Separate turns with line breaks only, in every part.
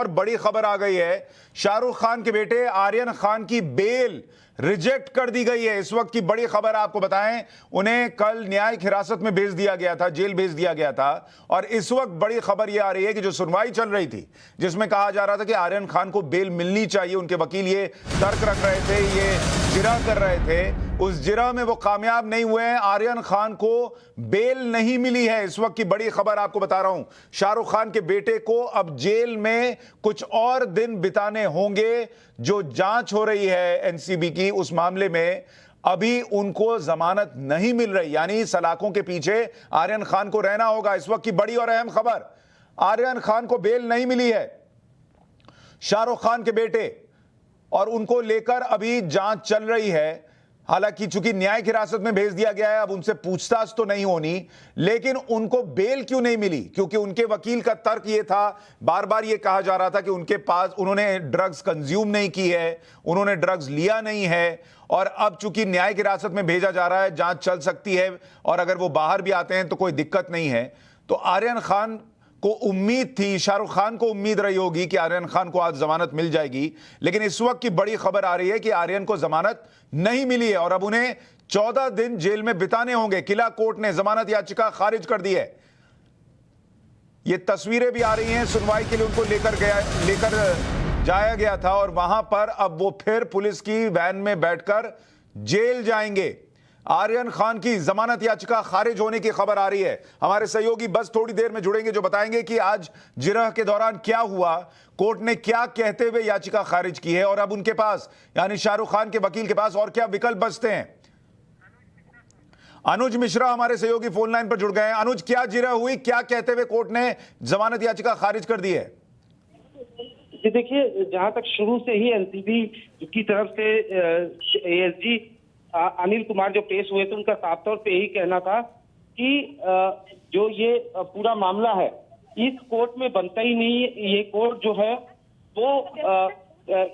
और बड़ी खबर आ गई है, शाहरुख खान के बेटे आर्यन खान की बेल रिजेक्ट कर दी गई है। इस वक्त की बड़ी खबर आपको बताएं, उन्हें कल न्यायिक हिरासत में भेज दिया गया था, जेल भेज दिया गया था। और इस वक्त बड़ी खबर यह आ रही है कि जो सुनवाई चल रही थी, जिसमें कहा जा रहा था कि आर्यन खान को बेल मिलनी चाहिए, उनके वकील ये तर्क रख रहे थे, ये जिरा कर रहे थे, उस जिरा में वो कामयाब नहीं हुए हैं। आर्यन खान को बेल नहीं मिली है। इस वक्त की बड़ी खबर आपको बता रहा हूं, शाहरुख खान के बेटे को अब जेल में कुछ और दिन बिताने होंगे। जो जांच हो रही है एनसीबी की उस मामले में, अभी उनको जमानत नहीं मिल रही, यानी सलाखों के पीछे आर्यन खान को रहना होगा। इस वक्त की बड़ी और अहम खबर, आर्यन खान को बेल नहीं मिली है, शाहरुख खान के बेटे, और उनको लेकर अभी जांच चल रही है। हालांकि चूंकि न्यायिक हिरासत में भेज दिया गया है, अब उनसे पूछताछ तो नहीं होनी, लेकिन उनको बेल क्यों नहीं मिली? क्योंकि उनके वकील का तर्क यह था, बार बार यह कहा जा रहा था कि उनके पास उन्होंने ड्रग्स कंज्यूम नहीं की है, उन्होंने ड्रग्स लिया नहीं है। और अब चूंकि न्यायिक हिरासत में भेजा जा रहा है, जांच चल सकती है, और अगर वो बाहर भी आते हैं तो कोई दिक्कत नहीं है। तो आर्यन खान को उम्मीद थी, शाहरुख खान को उम्मीद रही होगी कि आर्यन खान को आज जमानत मिल जाएगी, लेकिन इस वक्त की बड़ी खबर आ रही है कि आर्यन को जमानत नहीं मिली है और अब उन्हें 14 दिन जेल में बिताने होंगे। किला कोर्ट ने जमानत याचिका खारिज कर दी है। ये तस्वीरें भी आ रही हैं, सुनवाई के लिए उनको लेकर जाया गया था और वहां पर अब वो फिर पुलिस की वैन में बैठकर जेल जाएंगे। आर्यन खान की जमानत याचिका खारिज होने की खबर आ रही है। हमारे सहयोगी बस थोड़ी देर में जुड़ेंगे, जो बताएंगे कि आज जिरह के दौरान क्या हुआ, कोर्ट ने क्या कहते हुए याचिका खारिज की है और अब उनके पास, यानी शाहरुख खान के वकील के पास, और क्या विकल्प बचते हैं। अनुज मिश्रा हमारे सहयोगी फोन लाइन पर जुड़ गए हैं। अनुज, क्या जिरह हुई, क्या कहते हुए कोर्ट ने जमानत याचिका खारिज कर दी है?
जी देखिए, जहां तक शुरू से ही एनसीबी की तरफ से एएसजी अनिल कुमार जो पेश हुए थे, उनका साफ तौर पे यही कहना था कि जो ये पूरा मामला है इस कोर्ट में बनता ही नहीं है। ये कोर्ट जो है वो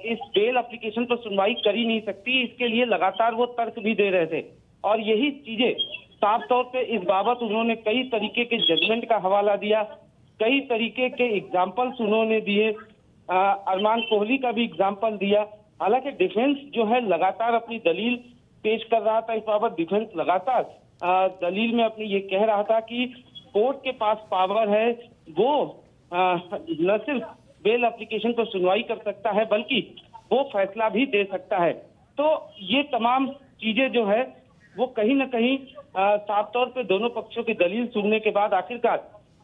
इस बेल एप्लीकेशन पर सुनवाई कर ही नहीं सकती। इसके लिए लगातार वो तर्क भी दे रहे थे और यही चीजें साफ तौर पे इस बाबत उन्होंने कई तरीके के जजमेंट का हवाला दिया, कई तरीके के एग्जाम्पल्स उन्होंने दिए, अरमान कोहली का भी एग्जाम्पल दिया। हालांकि डिफेंस जो है लगातार अपनी दलील पेश कर रहा था। इस बाबत डिफेंस लगातार दलील में अपनी ये कह रहा था कि कोर्ट के पास पावर है, वो न सिर्फ बेल एप्लीकेशन पर सुनवाई कर सकता है बल्कि वो फैसला भी दे सकता है। तो ये तमाम चीजें जो है वो कहीं ना कहीं साफ तौर पे दोनों पक्षों की दलील सुनने के बाद आखिरकार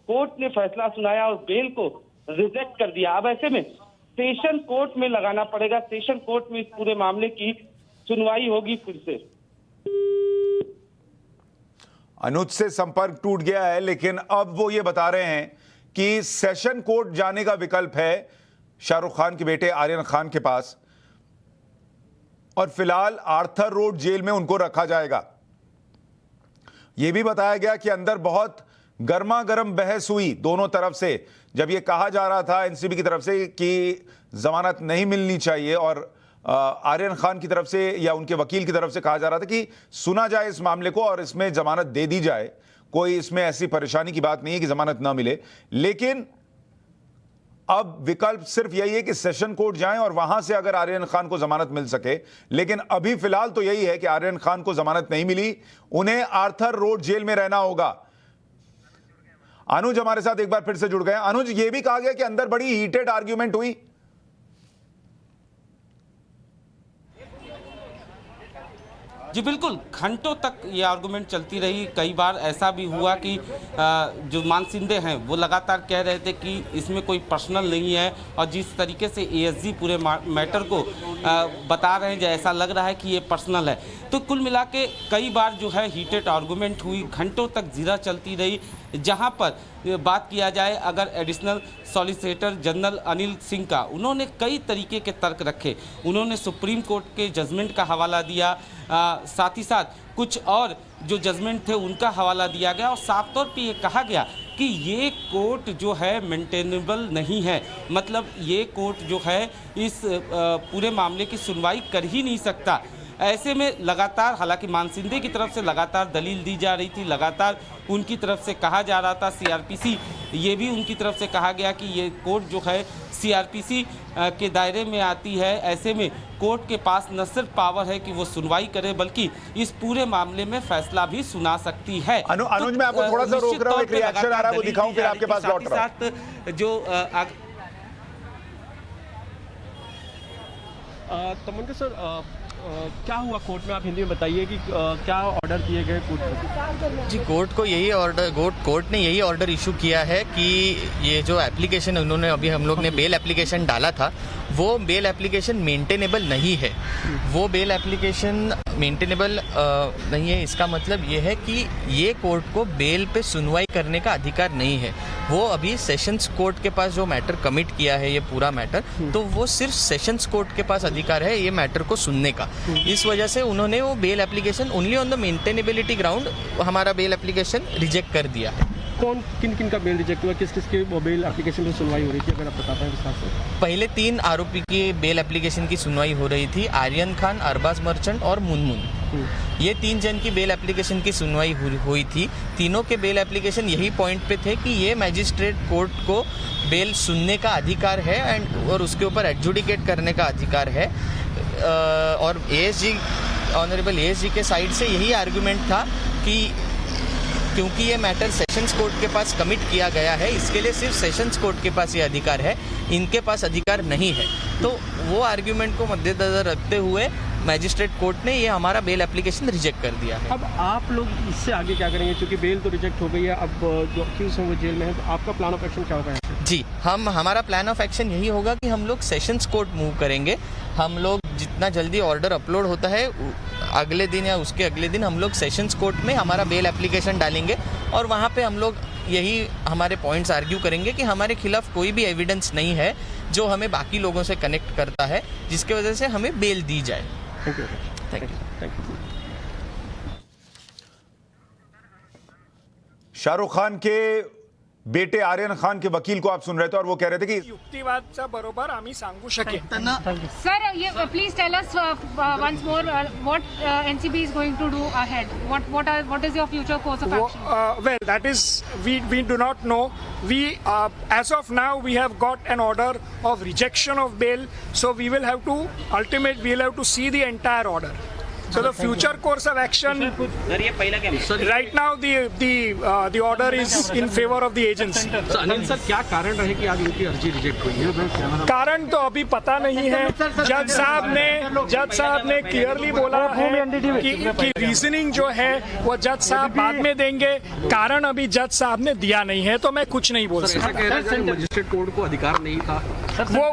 कोर्ट ने फैसला सुनाया और बेल को रिजेक्ट कर दिया। अब ऐसे में सेशन कोर्ट में लगाना पड़ेगा, सेशन कोर्ट में इस पूरे मामले की सुनवाई होगी फिर से।
अनुज से संपर्क टूट गया है, लेकिन अब वो ये बता रहे हैं कि सेशन कोर्ट जाने का विकल्प है शाहरुख खान के बेटे आर्यन खान के पास, और फिलहाल आर्थर रोड जेल में उनको रखा जाएगा। यह भी बताया गया कि अंदर बहुत गर्मा गर्म बहस हुई दोनों तरफ से, जब यह कहा जा रहा था एनसीबी की तरफ से कि जमानत नहीं मिलनी चाहिए और आर्यन खान की तरफ से या उनके वकील की तरफ से कहा जा रहा था कि सुना जाए इस मामले को और इसमें जमानत दे दी जाए। कोई इसमें ऐसी परेशानी की बात नहीं है कि जमानत ना मिले, लेकिन अब विकल्प सिर्फ यही है कि सेशन कोर्ट जाएं और वहां से अगर आर्यन खान को जमानत मिल सके। लेकिन अभी फिलहाल तो यही है कि आर्यन खान को जमानत नहीं मिली, उन्हें आर्थर रोड जेल में रहना होगा। अनुज हमारे साथ एक बार फिर से जुड़ गए। अनुज, ये भी कहा गया कि अंदर बड़ी हीटेड आर्ग्यूमेंट हुई।
जी बिल्कुल, घंटों तक ये आर्गुमेंट चलती रही। कई बार ऐसा भी हुआ कि जो मानसिंदे हैं वो लगातार कह रहे थे कि इसमें कोई पर्सनल नहीं है, और जिस तरीके से एएसजी पूरे मैटर को बता रहे हैं, जो ऐसा लग रहा है कि ये पर्सनल है। तो कुल मिला के कई बार जो है हीटेड आर्गुमेंट हुई, घंटों तक जिरा चलती रही। जहां पर बात किया जाए अगर additional solicitor general Anil Singh का, उन्होंने कई तरीके के तर्क रखे। उन्होंने सुप्रीम कोर्ट के जजमेंट का हवाला दिया, साथ ही साथ कुछ और जो जजमेंट थे उनका हवाला दिया गया और साफ तौर पे ये कहा गया कि ये कोर्ट जो है मेंटेनेबल नहीं है। मतलब ये कोर्ट जो है इस पूरे मामले की सुनवाई कर ही नहीं सकता। ऐसे में लगातार, हालांकि मानसिंदे की तरफ से लगातार दलील दी जा रही थी, लगातार उनकी तरफ से कहा जा रहा था, सीआरपीसी ये भी उनकी तरफ से कहा गया कि ये कोर्ट जो है सीआरपीसी के दायरे में आती है। ऐसे में कोर्ट के पास न सिर्फ पावर है कि वो सुनवाई करे, बल्कि इस पूरे मामले में फैसला भी सुना सकती है।
अनुज मैं आपको थोड़ा सा रोक रहा हूँ, एक रिएक्शन आ रहा है वो दिखाऊं, फिर आपके पास लौट रहा हूं।
जो
तमन्ना सर, क्या हुआ कोर्ट में, आप हिंदी में बताइए कि क्या ऑर्डर दिए गए कोर्ट को?
जी, कोर्ट को यही ऑर्डर, कोर्ट ने यही ऑर्डर इशू किया है कि ये जो एप्लीकेशन उन्होंने अभी हम लोग ने बेल एप्लीकेशन डाला था, वो बेल एप्लीकेशन मेंटेनेबल नहीं है। वो बेल एप्लीकेशन मेंटेनेबल नहीं है, इसका मतलब ये है कि ये कोर्ट को बेल पे सुनवाई करने का अधिकार नहीं है। वो अभी सेशंस कोर्ट के पास जो मैटर कमिट किया है, ये पूरा मैटर, तो वो सिर्फ सेशंस कोर्ट के पास अधिकार है ये मैटर को सुनने का। इस वजह से उन्होंने वो bail application only on the maintainability ground हमारा बेल एप्लीकेशन रिजेक्ट कर दिया है।
कौन किन किन का बेल रिजेक्ट हुआ, किस किस के बेल एप्लीकेशन पे सुनवाई हो रही थी, अगर आप बता पाएं विस्तार से?
पहले 3 आरोपी की बेल एप्लीकेशन की सुनवाई हो रही थी, आर्यन खान, अरबाज मर्चेंट और मुनमुन। ये 3 जन की बेल एप्लीकेशन की सुनवाई हुई थी। तीनों के बेल एप्लीकेशन यही पॉइंट पे थे कि ये मैजिस्ट्रेट कोर्ट को बेल सुनने का अधिकार है और उसके ऊपर एडजुडिकेट करने का अधिकार है। और एएसजी, ऑनरेबल एएसजी के साइड से यही आर्गुमेंट था कि क्योंकि ये मैटर सेशंस कोर्ट के पास कमिट किया गया है, इसके लिए सिर्फ सेशंस कोर्ट के पास ये अधिकार है, इनके पास अधिकार नहीं है। तो वो आर्ग्यूमेंट को मद्देनजर रखते हुए मैजिस्ट्रेट कोर्ट ने ये हमारा बेल एप्लीकेशन रिजेक्ट कर दिया है।
अब आप लोग इससे आगे क्या करेंगे, क्योंकि बेल तो रिजेक्ट हो गई है, अब जो अक्यूज हैं वो जेल में है, तो आपका प्लान ऑफ एक्शन क्या होगा?
जी, हमारा प्लान ऑफ एक्शन यही होगा कि हम लोग सेशंस कोर्ट मूव करेंगे। हम लोग जितना जल्दी ऑर्डर अपलोड होता है अगले दिन या उसके अगले दिन हम लोग सेशंस कोर्ट में हमारा बेल एप्लीकेशन डालेंगे और वहाँ पे हम लोग यही हमारे पॉइंट्स आर्ग्यू करेंगे कि हमारे खिलाफ कोई भी एविडेंस नहीं है जो हमें बाकी लोगों से कनेक्ट करता है, जिसकी वजह से हमें बेल दी जाए।
Thank you.
Thank you.
Shahrukh Khan के बेटे आर्यन खान के वकील को आप सुन रहे थे और वो कह रहे थे कि
युक्तिवादचा बरोबर आम्ही सांगू शकेन.
Sir, please tell us once more what NCB is going to do ahead. What is your future course of action?
Well, that is we do not know. We as of now we have got an order of rejection of bail, so we will have to see the entire order. So the future course of action right now the order is in favor of the agency.
तो Anil sir, क्या कारण रहे कि आज इनकी अर्जी reject हुई है?
कारण तो अभी पता नहीं है। जज साहब ने क्लियरली बोला है कि रीजनिंग जो है वो जज साहब बाद में देंगे। कारण अभी जज साहब ने दिया नहीं है, तो मैं कुछ नहीं बोल सकता।
मजिस्ट्रेट कोर्ट को अधिकार नहीं था,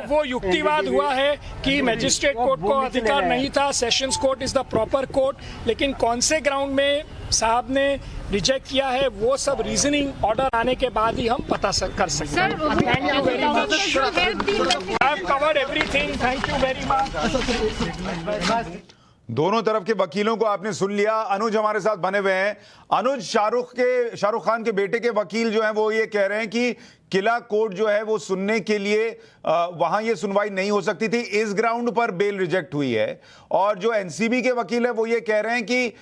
वो युक्तिवाद हुआ है कि मजिस्ट्रेट कोर्ट को अधिकार नहीं था, sessions court is the proper court. लेकिन कौन से ग्राउंड में साहब ने रिजेक्ट किया है वो सब रीजनिंग ऑर्डर आने के बाद ही हम पता कर सकते हैं। Thank you very much. I have covered everything. Thank you very much.
दोनों तरफ के वकीलों को आपने सुन लिया। अनुज हमारे साथ बने हुए हैं। अनुज, शाहरुख खान के बेटे के वकील जो हैं वो ये कह रहे हैं कि किला कोर्ट जो है वो सुनने के लिए वहां ये सुनवाई नहीं हो सकती थी, इस ग्राउंड पर बेल रिजेक्ट हुई है। और जो एनसीबी के वकील है वो ये कह रहे हैं कि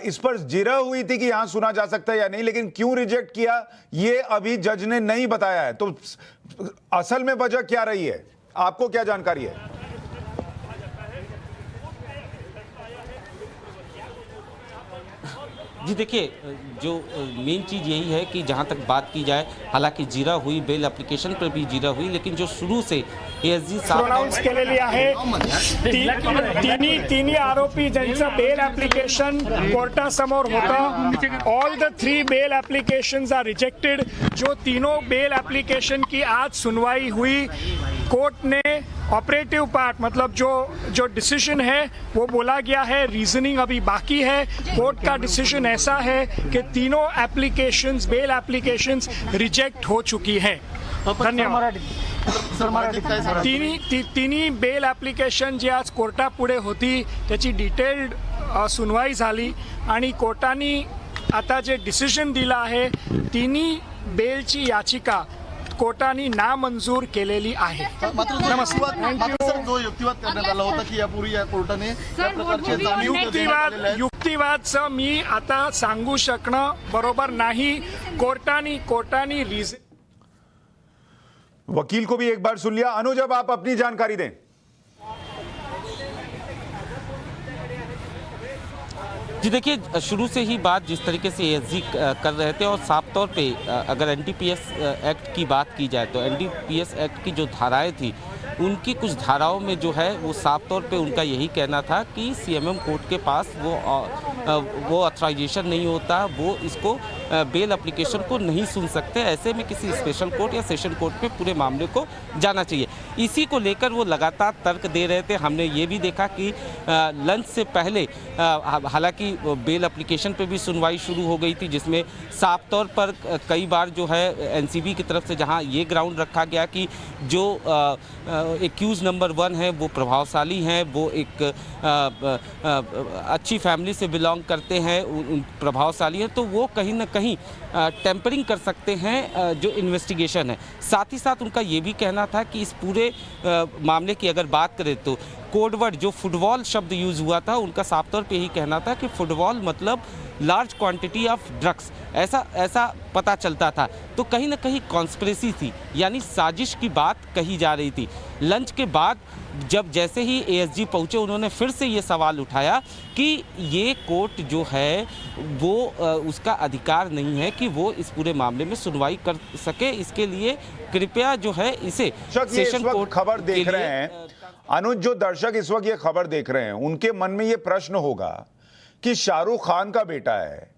इस पर जिरह हुई थी कि यहां सुना जा सकता है या नहीं, लेकिन क्यों रिजेक्ट किया ये अभी जज ने नहीं बताया है। तो असल में वजह क्या रही है, आपको क्या जानकारी है?
जी देखिए, जो मेन चीज़ यही है कि जहाँ तक बात की जाए, हालांकि जिरह हुई, बेल एप्लीकेशन पर भी जिरह हुई, लेकिन जो शुरू से एएसजी
प्रोनाउन्स केलेली आहे। तिन्ही आरोपी ज्यांचं बेल एप्लीकेशन कोर्टासमोर होतं, all the 3 bail applications are rejected. जो तीनों बेल एप्लीकेशन की आज सुनवाई हुई, कोर्ट ने ऑपरेटिव पार्ट मतलब जो डिसीजन है वो बोला गया है, रीजनिंग अभी बाकी है। कोर्ट का डिसीजन ऐसा है कि तीनों एप्लीकेशंस, बेल एप्लीकेशंस रिजेक्ट हो चुकी हैं। धन्यवाद। तिन्ही बेल एप्लीकेशन जी आज कोर्टापुढे होती त्याची डिटेल्ड सुनवाई झाली आणि कोर्टाने आता जे डिसिजन दिलं आहे, तिन्ही बेलची याचिका कोर्टाने नामंजूर केलेली आहे.
मात्र सर जो युक्तिवाद करण्यात आला होता की यापूर्वी या कोर्टाने या प्रकारचे जाणीव
युक्तिवादचं मी आता सांगू शकणं बरोबर नाही. कोर्टाने रिझन.
वकील को भी एक बार सुन लिया. अनुज, अब आप अपनी जानकारी दें.
जी देखिए, शुरू से ही बात जिस तरीके से एएसजी कर रहे थे और साफ तौर पे अगर एनडीपीएस एक्ट की बात की जाए तो एनडीपीएस एक्ट की जो धाराएं थी उनकी कुछ धाराओं में जो है वो साफ तौर पे उनका यही कहना था कि सीएमएम कोर्ट के पास वो ऑथराइजेशन नहीं होता, वो इसको बेल एप्लीकेशन को नहीं सुन सकते. ऐसे में किसी स्पेशल कोर्ट या सेशन कोर्ट पे पूरे मामले को जाना चाहिए. इसी को लेकर वो लगातार तर्क दे रहे थे. हमने ये भी देखा कि लंच से पहले हालांकि बेल एप्लीकेशन पे भी सुनवाई शुरू हो गई थी, जिसमें साफ तौर पर कई बार जो है एनसीबी की तरफ से जहां ये ग्राउंड रखा गया कि जो एक्यूज नंबर 1 है वो प्रभावशाली हैं, वो एक अच्छी फैमिली से बिलोंग करते हैं, प्रभावशाली हैं, तो वो कहीं ना कहीं टेम्परिंग कर सकते हैं जो इन्वेस्टिगेशन है. साथ ही साथ उनका ये भी कहना था कि इस पूरे मामले की अगर बात करें तो कोडवर्ड जो फुटबॉल शब्द यूज़ हुआ था, उनका साफ तौर पे यही कहना था कि फुटबॉल मतलब लार्ज क्वांटिटी ऑफ ड्रग्स, ऐसा पता चलता था. तो कहीं ना कहीं कॉन्स्पिरेसी थी, यानी साजिश की बात कही जा रही थी. लंच के बाद जब जैसे ही एएसजी पहुंचे, उन्होंने फिर से ये सवाल उठाया कि ये कोर्ट जो है वो उसका अधिकार नहीं है कि वो इस पूरे मामले में सुनवाई कर सके. इसके लिए कृपया जो है इसे सेशन कोर्ट
खबर देख रहे हैं अनुज, जो दर्शक इस वक्त ये खबर देख रहे हैं उनके मन में ये प्रश्न होगा कि शाहरुख खान का बेटा है,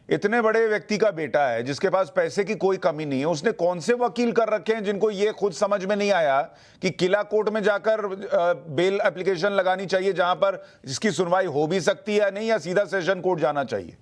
इतने बड़े व्यक्ति का बेटा है जिसके पास पैसे की कोई कमी नहीं है, उसने कौन से वकील कर रखे हैं जिनको ये खुद समझ में नहीं आया कि किला कोर्ट में जाकर बेल एप्लीकेशन लगानी चाहिए जहां पर इसकी सुनवाई हो भी सकती है या नहीं, या सीधा सेशन कोर्ट जाना चाहिए.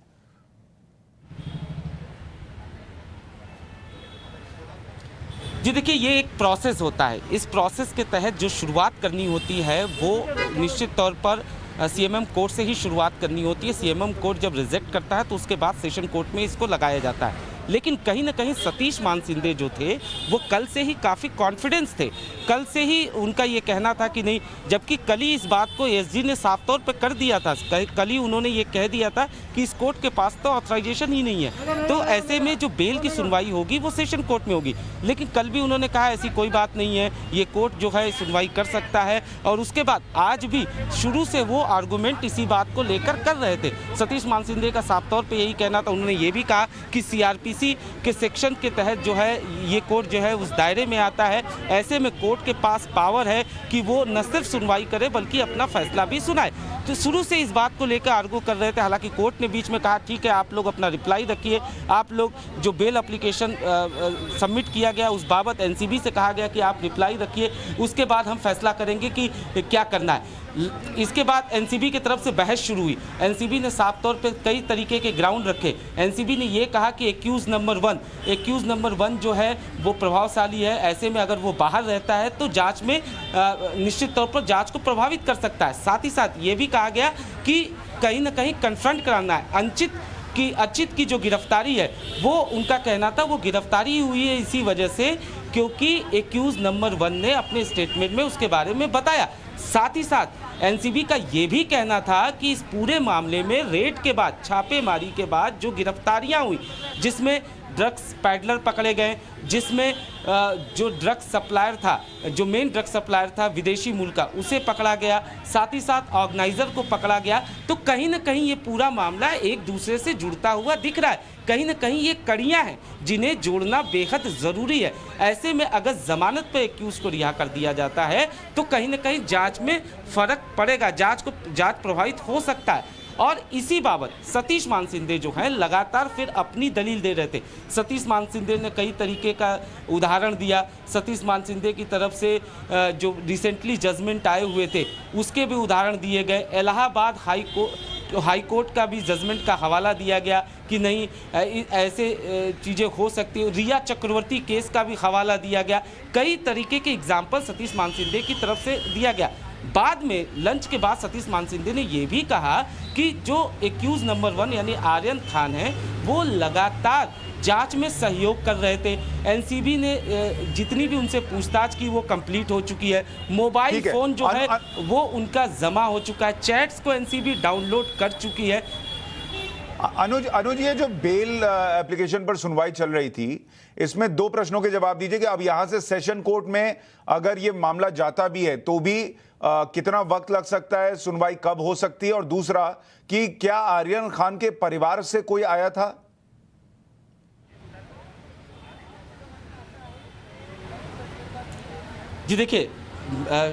जी देखिए, ये एक प्रोसेस होता है. इस प्रोसेस के तहत जो शुरुआत करनी होती है वो निश्चित तौर पर सीएमएम कोर्ट से ही शुरुआत करनी होती है. सीएमएम कोर्ट जब रिजेक्ट करता है तो उसके बाद सेशन कोर्ट में इसको लगाया जाता है. लेकिन कहीं ना कहीं सतीश मानसिंदे जो थे वो कल से ही काफ़ी कॉन्फिडेंस थे. कल से ही उनका ये कहना था कि नहीं, जबकि कल ही इस बात को एएसजी ने साफ तौर पर कर दिया था. कल ही उन्होंने ये कह दिया था कि इस कोर्ट के पास तो ऑथराइजेशन ही नहीं है, तो ऐसे में जो बेल की सुनवाई होगी वो सेशन कोर्ट में होगी. लेकिन कल भी उन्होंने कहा ऐसी कोई बात नहीं है, ये कोर्ट जो है सुनवाई कर सकता है. और उसके बाद आज भी शुरू से वो आर्गूमेंट इसी बात को लेकर कर रहे थे. सतीश मानसिंदे का साफ तौर पर यही कहना था. उन्होंने ये भी कहा कि सीआरपीसी के सेक्शन के तहत जो है ये कोर्ट जो है उस दायरे में आता है. ऐसे में कोर्ट के पास पावर है कि वो न सिर्फ सुनवाई करे बल्कि अपना फैसला भी सुनाए. तो शुरू से इस बात को लेकर आर्गू कर रहे थे. हालांकि कोर्ट ने बीच में कहा ठीक है, आप लोग अपना रिप्लाई रखिए, आप लोग जो बेल एप्लीकेशन सबमिट किया गया उस बाबत एनसीबी से कहा गया कि आप रिप्लाई रखिए, उसके बाद हम फैसला करेंगे कि क्या करना है. इसके बाद एनसीबी की तरफ से बहस शुरू हुई. एनसीबी ने साफ तौर पे कई तरीके के ग्राउंड रखे. एनसीबी ने ये कहा कि एक्यूज नंबर 1 जो है वो प्रभावशाली है. ऐसे में अगर वो बाहर रहता है तो जांच में निश्चित तौर पर जांच को प्रभावित कर सकता है. साथ ही साथ ये भी कहा गया कि कहीं ना कहीं कन्फ्रंट कराना है. अचित की जो गिरफ्तारी है वो उनका कहना था वो गिरफ्तारी हुई है इसी वजह से क्योंकि एक्यूज नंबर 1 ने अपने स्टेटमेंट में उसके बारे में बताया. साथ ही साथ एनसीबी का ये भी कहना था कि इस पूरे मामले में रेड के बाद, छापेमारी के बाद जो गिरफ्तारियां हुई, जिसमें ड्रग्स पैडलर पकड़े गए, जिसमें जो ड्रग सप्लायर था, जो मेन ड्रग सप्लायर था विदेशी मूल का, उसे पकड़ा गया. साथ ही साथ ऑर्गेनाइजर को पकड़ा गया. तो कहीं ना कहीं ये पूरा मामला एक दूसरे से जुड़ता हुआ दिख रहा है. कहीं ना कहीं ये कड़ियां हैं जिन्हें जोड़ना बेहद ज़रूरी है. ऐसे में अगर जमानत पर एक्यूज को रिहा कर दिया जाता है तो कहीं ना कहीं जांच में फ़र्क पड़ेगा, जांच प्रभावित हो सकता है. और इसी बाबत सतीश मानसिंदे जो हैं लगातार फिर अपनी दलील दे रहे थे. सतीश मानसिंदे ने कई तरीके का उदाहरण दिया. सतीश मानसिंदे की तरफ से जो रिसेंटली जजमेंट आए हुए थे उसके भी उदाहरण दिए गए. इलाहाबाद हाई कोर्ट का भी जजमेंट का हवाला दिया गया कि नहीं ऐसे चीज़ें हो सकती है. रिया चक्रवर्ती केस का भी हवाला दिया गया. कई तरीके के एग्जाम्पल सतीश मानसिंदे की तरफ से दिया गया. बाद में लंच के बाद सतीश मानसिंधे ने यह भी कहा कि जो एक्यूज नंबर 1 यानी आर्यन खान है वो लगातार जांच में सहयोग कर रहे थे। एनसीबी ने जितनी भी उनसे पूछताछ की वो कंप्लीट हो चुकी है। मोबाइल फोन जो है वो उनका जमा हो चुका है। चैट्स को एनसीबी डाउनलोड कर चुकी है।
अनुज ये जो बेल एप्लीकेशन पर सुनवाई चल रही थी, इसमें दो प्रश्नों के जवाब दीजिए कि अब यहां से सेशन कोर्ट में अगर ये मामला जाता भी है तो भी कितना वक्त लग सकता है, सुनवाई कब हो सकती है, और दूसरा कि क्या आर्यन खान के परिवार से कोई आया था?
जी देखिए,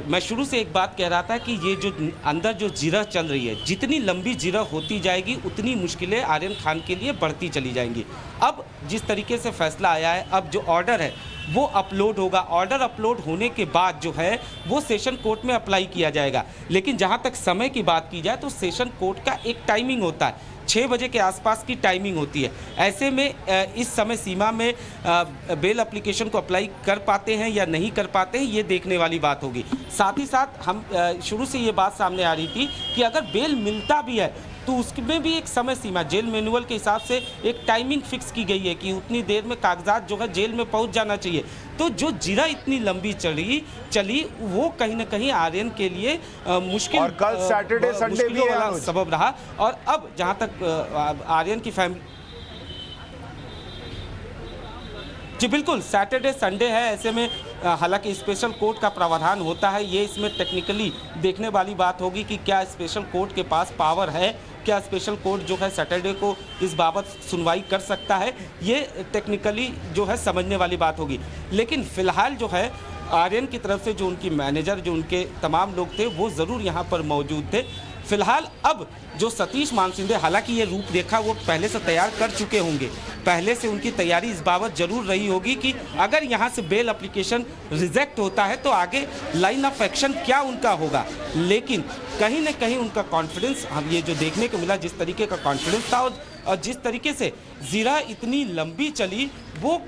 मैं शुरू से एक बात कह रहा था कि ये जो अंदर जो जिरह चल रही है, जितनी लंबी जिरह होती जाएगी उतनी मुश्किलें आर्यन खान के लिए बढ़ती चली जाएंगी। अब जिस तरीके से फैसला आया है, अब जो ऑर्डर है वो अपलोड होगा। ऑर्डर अपलोड होने के बाद जो है वो सेशन कोर्ट में अप्लाई किया जाएगा। लेकिन जहाँ तक समय की बात की जाए तो सेशन कोर्ट का एक टाइमिंग होता है, 6 बजे के आसपास की टाइमिंग होती है। ऐसे में इस समय सीमा में बेल एप्लीकेशन को अप्लाई कर पाते हैं या नहीं कर पाते हैं, ये देखने वाली बात होगी। साथ ही साथ हम शुरू से ये बात सामने आ रही थी कि अगर बेल मिलता भी है तो उसमें भी एक समय सीमा, जेल मैनुअल के हिसाब से एक टाइमिंग फिक्स की गई है कि उतनी देर में कागजात जो है जेल में पहुंच जाना चाहिए। तो जो जिरह इतनी लंबी चली वो कहीं ना कहीं आर्यन के लिए मुश्किल,
और कल सैटरडे संडे भी
वाला सबब रहा। और अब जहां तक आर्यन की फैमिली, जी बिल्कुल सैटरडे संडे है, ऐसे में हालांकि स्पेशल कोर्ट का प्रावधान होता है, ये इसमें टेक्निकली देखने वाली बात होगी कि क्या स्पेशल कोर्ट के पास पावर है, क्या स्पेशल कोर्ट जो है सैटरडे को इस बाबत सुनवाई कर सकता है, ये टेक्निकली जो है समझने वाली बात होगी। लेकिन फिलहाल जो है आर्यन की तरफ से जो उनकी मैनेजर, जो उनके तमाम लोग थे वो ज़रूर यहाँ पर मौजूद थे। फिलहाल अब जो सतीश मानसिंधे, हालांकि ये रूपरेखा वो पहले से तैयार कर चुके होंगे, पहले से उनकी तैयारी इस बाबत जरूर रही होगी कि अगर यहाँ से बेल एप्लीकेशन रिजेक्ट होता है तो आगे लाइन ऑफ एक्शन क्या उनका होगा। लेकिन कहीं ना कहीं उनका कॉन्फिडेंस, हम ये जो देखने को मिला, जिस तरीके का कॉन्फिडेंस था और जिस तरीके से जिरह इतनी लंबी चली, वो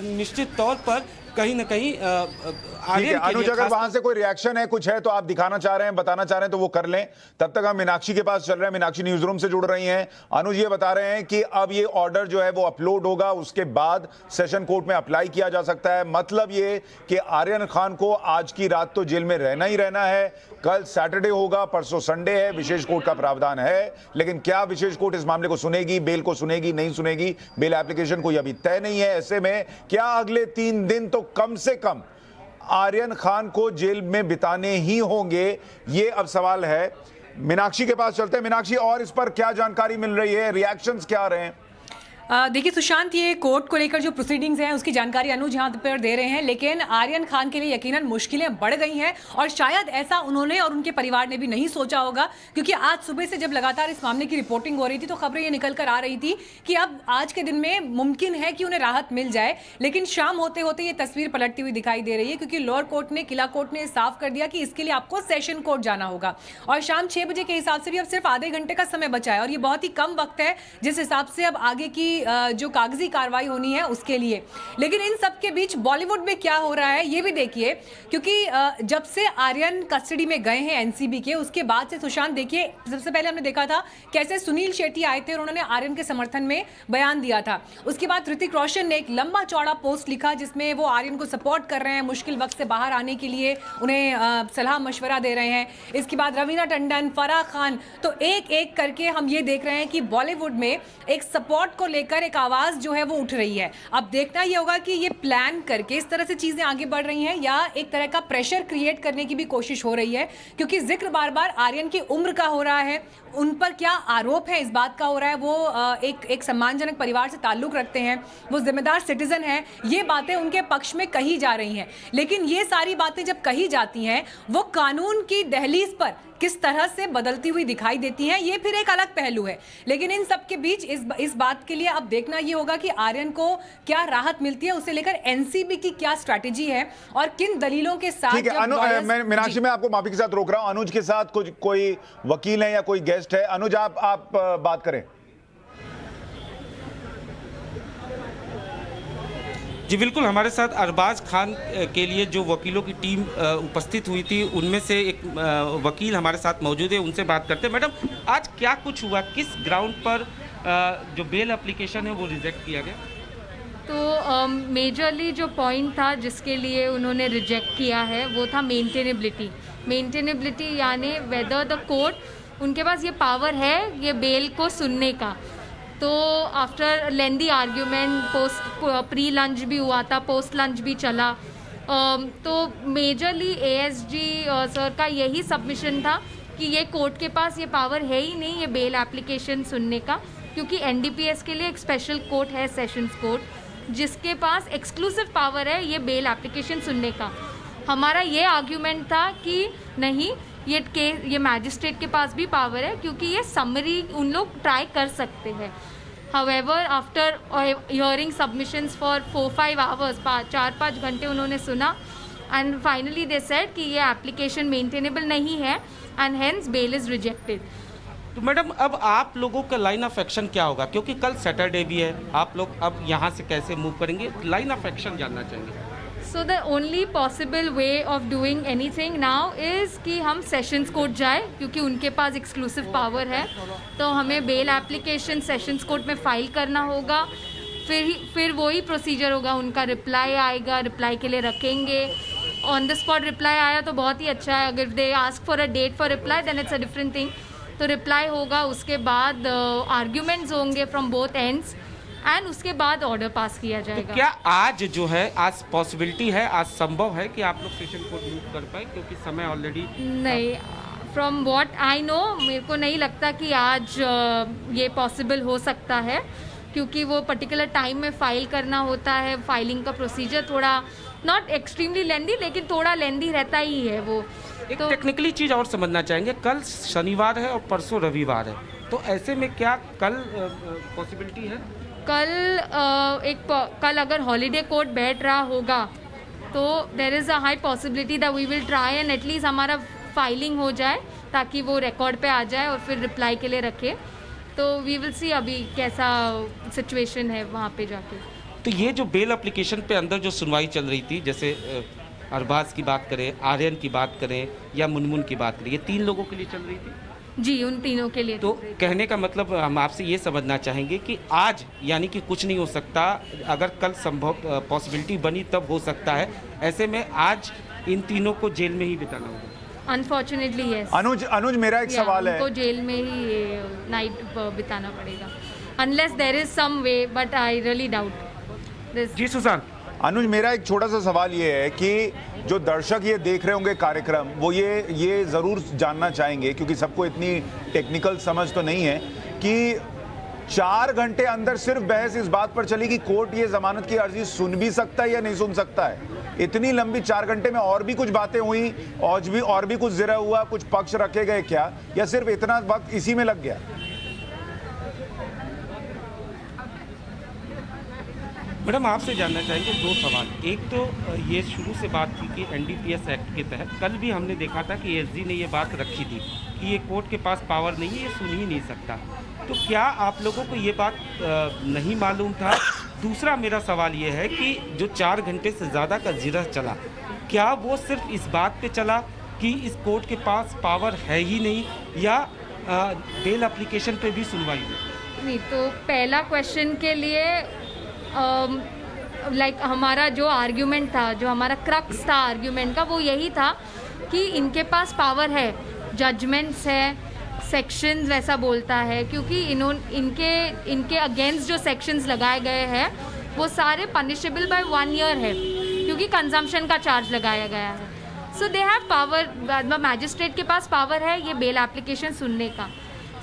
निश्चित तौर पर कहीं ना कहीं
अनुज, अगर वहां से कोई रिएक्शन है, कुछ है तो आप दिखाना चाह रहे हैं, बताना चाह रहे हैं तो वो कर लें। तब तक हम मीनाक्षी के पास चल रहे हैं, मीनाक्षी न्यूज रूम से जुड़ रही हैं। अनुज ये बता रहे हैं कि अब ये ऑर्डर जो है वो अपलोड होगा, उसके बाद सेशन कोर्ट में अप्लाई किया जा सकता है। मतलब ये कि आर्यन खान को आज की रात तो जेल में रहना ही रहना है, कल सैटरडे होगा, परसों संडे है, विशेष कोर्ट का प्रावधान है। लेकिन क्या विशेष कोर्ट इस मामले को सुनेगी, बेल को सुनेगी, नहीं सुनेगी, बेल एप्लीकेशन कोई अभी तय नहीं है। ऐसे में क्या अगले 3 दिन तो कम से कम आर्यन खान को जेल में बिताने ही होंगे, ये अब सवाल है। मीनाक्षी के पास चलते हैं। मीनाक्षी, और इस पर क्या जानकारी मिल रही है, रिएक्शंस क्या आ रहे हैं?
देखिए सुशांत, ये कोर्ट को लेकर जो प्रोसीडिंग्स हैं उसकी जानकारी अनुज यहाँ पर दे रहे हैं, लेकिन आर्यन खान के लिए यकीनन मुश्किलें बढ़ गई हैं और शायद ऐसा उन्होंने और उनके परिवार ने भी नहीं सोचा होगा, क्योंकि आज सुबह से जब लगातार इस मामले की रिपोर्टिंग हो रही थी तो खबरें ये निकल कर आ रही थी कि अब आज के दिन में मुमकिन है कि उन्हें राहत मिल जाए। लेकिन शाम होते होते ये तस्वीर पलटती हुई दिखाई दे रही है, क्योंकि लोअर कोर्ट ने, किला कोर्ट ने साफ कर दिया कि इसके लिए आपको सेशन कोर्ट जाना होगा और शाम 6 बजे के हिसाब से भी अब सिर्फ आधे घंटे का समय बचा है और ये बहुत ही कम वक्त है जिस हिसाब से अब आगे की जो कागजी कार्रवाई होनी है उसके लिए। लेकिन इन सब के बीच बॉलीवुड में क्या हो रहा है ये भी देखिए, क्योंकि जब से आर्यन कस्टडी में गए हैं एनसीबी के, उसके बाद से सुशांत देखिए, सबसे पहले हमने देखा था कैसे सुनील शेट्टी आए थे और उन्होंने आर्यन के समर्थन में बयान दिया था। उसके बाद ऋतिक रोशन ने एक लंबा चौड़ा पोस्ट लिखा जिसमें वो आर्यन को सपोर्ट कर रहे हैं, मुश्किल वक्त से बाहर आने के लिए उन्हें सलाह मशवरा दे रहे हैं। इसके बाद रवीना टंडन, फराह खान, तो एक एक करके हम ये देख रहे हैं कि बॉलीवुड में एक सपोर्ट को लेकर एक आवाज जो है वो उठ रही है। अब देखना ये होगा कि ये प्लान करके इस तरह से चीजें आगे बढ़ रही हैं या एक तरह का प्रेशर क्रिएट करने की भी कोशिश हो रही है, क्योंकि जिक्र बार बार आर्यन की उम्र का हो रहा है, उन पर क्या आरोप है इस बात का हो रहा है, वो एक सम्मानजनक परिवार से ताल्लुक रखते हैं, वो जिम्मेदार सिटीजन हैं, ये बातें उनके पक्ष में कही जा रही हैं। लेकिन ये सारी बातें जब कही जाती हैं वो कानून की दहलीज पर किस तरह से बदलती हुई दिखाई देती हैं, ये फिर एक अलग पहलू है। लेकिन इन सब के बीच इस बात के लिए अब देखना ये होगा कि आर्यन को क्या राहत मिलती है, उसे लेकर एनसीबी की क्या स्ट्रैटेजी है और किन दलीलों के साथ।
मीनाक्षी, मैं आपको माफी के साथ रोक रहा हूं, अनुज के साथ कोई वकील है या कोई गेस्ट है? अनुज, आप बात करें।
जी बिल्कुल, हमारे साथ अरबाज खान के लिए जो वकीलों की टीम उपस्थित हुई थी उनमें से एक वकील हमारे साथ मौजूद है, उनसे बात करते हैं। मैडम, आज क्या कुछ हुआ, किस ग्राउंड पर जो बेल एप्लीकेशन है वो रिजेक्ट किया गया?
तो मेजरली जो पॉइंट था जिसके लिए उन्होंने रिजेक्ट किया है वो था मेंटेनेबिलिटी यानी वेदर द कोर्ट उनके पास ये पावर है ये बेल को सुनने का। तो आफ्टर लेंदी आर्ग्यूमेंट प्री लंच भी हुआ था, पोस्ट लंच भी चला, तो मेजरली एएसजी सर का यही सबमिशन था कि ये कोर्ट के पास ये पावर है ही नहीं ये बेल एप्लीकेशन सुनने का, क्योंकि एनडीपीएस के लिए एक स्पेशल कोर्ट है, सेशंस कोर्ट, जिसके पास एक्सक्लूसिव पावर है ये बेल एप्लीकेशन सुनने का। हमारा ये आर्ग्यूमेंट था कि नहीं, ये मैजिस्ट्रेट के पास भी पावर है क्योंकि ये समरी उन लोग ट्राई कर सकते हैं। However after hearing submissions for 4-5 hours 4-5 घंटे उन्होंने सुना एंड फाइनली दे सेड कि ये एप्लीकेशन मेंटेनेबल नहीं है and hence bail is rejected.
तो मैडम, अब आप लोगों का लाइन ऑफ एक्शन क्या होगा, क्योंकि कल सैटरडे भी है, आप लोग अब यहाँ से कैसे मूव करेंगे, लाइन ऑफ एक्शन जानना चाहेंगे।
So the only possible way of doing anything now is कि हम सेशंस कोर्ट जाए क्योंकि उनके पास एक्सक्लूसिव पावर है। तो हमें बेल एप्लीकेशन सेशंस कोर्ट में फ़ाइल करना होगा, फिर वही प्रोसीजर होगा, उनका रिप्लाई आएगा, रिप्लाई के लिए रखेंगे। ऑन द स्पॉट रिप्लाई आया तो बहुत ही अच्छा है, अगर they ask for a date for reply then it's a different thing. तो रिप्लाई होगा, उसके बाद आर्ग्यूमेंट्स होंगे फ्रॉम बोथ एंड्स एंड उसके बाद ऑर्डर पास किया जाएगा।
तो क्या आज जो है, आज पॉसिबिलिटी है, आज संभव है कि आप लोग सेशन कोर्ट मूव कर पाए, क्योंकि समय ऑलरेडी
नहीं, फ्रॉम व्हाट आई नो मेरे को नहीं लगता कि आज ये पॉसिबल हो सकता है, क्योंकि वो पर्टिकुलर टाइम में फाइल करना होता है। फाइलिंग का प्रोसीजर थोड़ा नॉट एक्सट्रीमली लेंदी लेकिन थोड़ा लेंदी रहता ही है वो।
एक तो टेक्निकली चीज़ और समझना चाहेंगे, कल शनिवार है और परसों रविवार है, तो ऐसे में क्या कल पॉसिबिलिटी है?
कल अगर हॉलीडे कोर्ट बैठ रहा होगा तो there is a high possibility that we will try and at least हमारा फाइलिंग हो जाए ताकि वो रिकॉर्ड पे आ जाए और फिर रिप्लाई के लिए रखे। तो वी विल सी अभी कैसा सिचुएशन है वहाँ पे जाके।
तो ये जो बेल एप्लीकेशन पे अंदर जो सुनवाई चल रही थी, जैसे अरबाज की बात करें, आर्यन की बात करें या मुनमुन की बात करें, ये 3 लोगों के लिए चल रही थी?
जी, उन तीनों के लिए।
तो कहने का मतलब हम आपसे ये समझना चाहेंगे कि आज यानी कि कुछ नहीं हो सकता, अगर कल संभव पॉसिबिलिटी बनी तब हो सकता है, ऐसे में आज इन तीनों को जेल में ही बिताना होगा?
Unfortunately yes.
अनुज मेरा एक सवाल है,
उनको जेल में ही नाइट बिताना पड़ेगा unless there is some way, but I really doubt this.
जी सुशांत।
अनुज, मेरा एक छोटा सा सवाल ये है कि जो दर्शक ये देख रहे होंगे कार्यक्रम, वो ये ज़रूर जानना चाहेंगे, क्योंकि सबको इतनी टेक्निकल समझ तो नहीं है, कि 4 घंटे अंदर सिर्फ बहस इस बात पर चली कि कोर्ट ये जमानत की अर्जी सुन भी सकता है या नहीं सुन सकता है। इतनी लंबी 4 घंटे में और भी कुछ बातें हुई, और भी कुछ जिरा हुआ, कुछ पक्ष रखे गए क्या, या सिर्फ इतना वक्त इसी में लग गया?
मैडम, आपसे जानना चाहेंगे 2 सवाल। एक तो ये शुरू से बात थी कि एनडीपीएस एक्ट के तहत, कल भी हमने देखा था कि एसजी ने ये बात रखी थी कि ये कोर्ट के पास पावर नहीं है, ये सुन ही नहीं सकता। तो क्या आप लोगों को ये बात नहीं मालूम था? दूसरा मेरा सवाल ये है कि जो 4 घंटे से ज़्यादा का जिरह चला, क्या वो सिर्फ इस बात पे चला कि इस कोर्ट के पास पावर है ही नहीं, या बेल एप्लीकेशन पे भी सुनवाई हुई?
नहीं, तो पहला क्वेश्चन के लिए हमारा जो आर्ग्यूमेंट था, जो हमारा क्रक्स था आर्ग्यूमेंट का, वो यही था कि इनके पास पावर है, जजमेंट्स है, सेक्शंस वैसा बोलता है, क्योंकि इनके अगेंस्ट जो सेक्शंस लगाए गए हैं वो सारे पनिशेबल बाय 1 ईयर है, क्योंकि कंजम्पशन का चार्ज लगाया गया है। सो दे हैव पावर, मैजिस्ट्रेट के पास पावर है ये बेल एप्लीकेशन सुनने का।